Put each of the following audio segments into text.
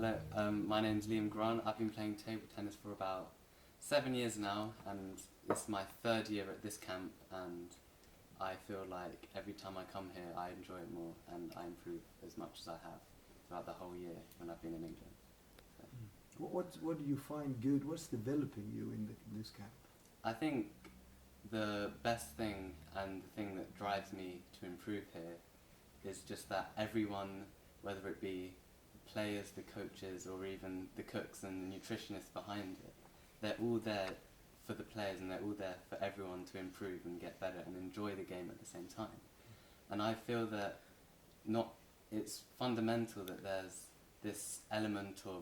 Hello, my name's Liam Grant. I've been playing table tennis for about 7 years now, and it's my third year at this camp, and I feel like every time I come here I enjoy it more and I improve as much as I have throughout the whole year when I've been in England. So. What do you find good? What's developing you in this camp? I think the best thing and the thing that drives me to improve here is just that everyone, whether it be the players, the coaches, or even the cooks and the nutritionists behind it, they're all there for the players and they're all there for everyone to improve and get better and enjoy the game at the same time. And I feel that it's fundamental that there's this element of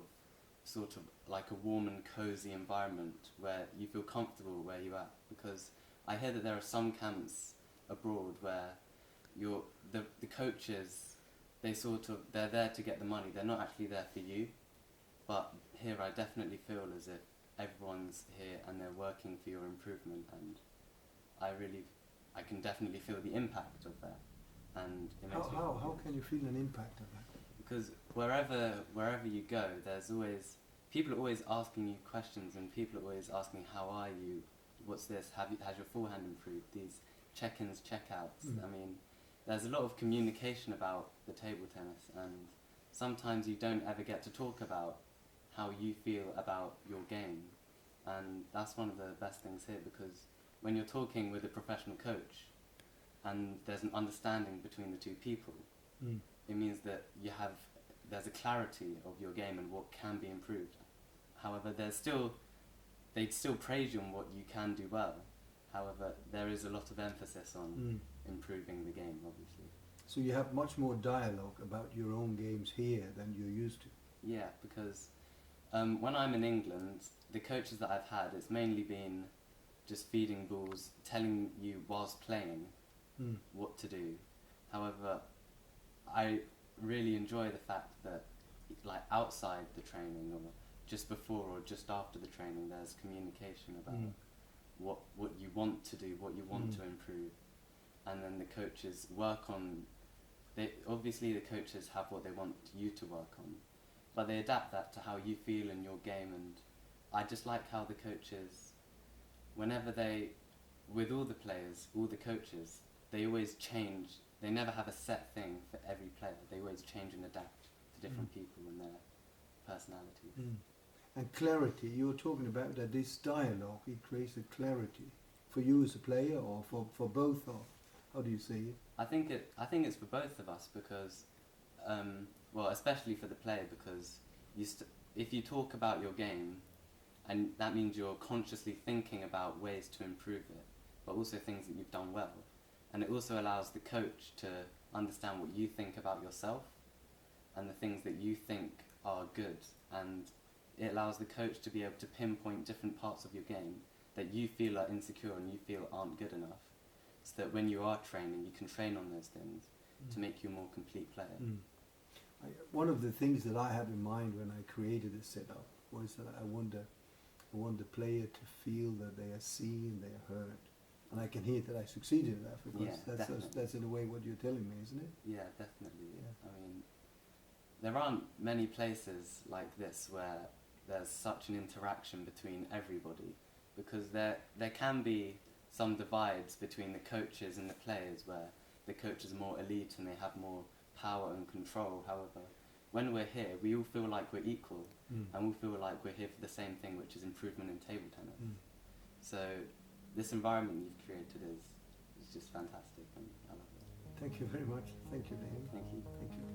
sort of like a warm and cozy environment where you feel comfortable where you're at, because I hear that there are some camps abroad where the coaches, they're there to get the money, they're not actually there for you. But here I definitely feel as if everyone's here and they're working for your improvement, and I can definitely feel the impact of that. And it makes How can you feel an impact of that? because wherever you go, there's always people are always asking you questions, and people are always asking, how are you, what's this, has your forehand improved, these check-ins, check-outs. I mean, there's a lot of communication about the table tennis, and sometimes you don't ever get to talk about how you feel about your game, and that's one of the best things here, because when you're talking with a professional coach and there's an understanding between the two people, it means that there's a clarity of your game and what can be improved. However, they'd still praise you on what you can do well. However, there is a lot of emphasis on improving the game, obviously. So you have much more dialogue about your own games here than you're used to. Yeah, because when I'm in England, the coaches that I've had, it's mainly been just feeding balls, telling you whilst playing what to do. However, I really enjoy the fact that, like, outside the training or just before or just after the training, there's communication about what you want to do, what you want to improve, and then the coaches work on. Obviously the coaches have what they want you to work on, but they adapt that to how you feel in your game. And I just like how the coaches, with all the players, all the coaches, they always change. They never have a set thing for every player. They always change and adapt to different people and their personalities. And clarity, you were talking about that this dialogue, it creates a clarity for you as a player, or for both, or how do you say it? I think it's for both of us, because, well, especially for the player, because if you talk about your game, and that means you're consciously thinking about ways to improve it, but also things that you've done well. And it also allows the coach to understand what you think about yourself and the things that you think are good, and it allows the coach to be able to pinpoint different parts of your game that you feel are insecure and you feel aren't good enough, so that when you are training, you can train on those things to make you a more complete player. One of the things that I had in mind when I created this setup was that I want the player to feel that they are seen, they are heard. And I can hear that I succeeded in that, because that's in a way what you're telling me, isn't it? Yeah, definitely. Yeah. I mean, there aren't many places like this where there's such an interaction between everybody, because there can be some divides between the coaches and the players, where the coaches are more elite and they have more power and control. However, when we're here, we all feel like we're equal, and we feel like we're here for the same thing, which is improvement in table tennis. So this environment you've created is just fantastic, and I love it. Thank you very much. Thank you, Liam. Thank you. Thank you.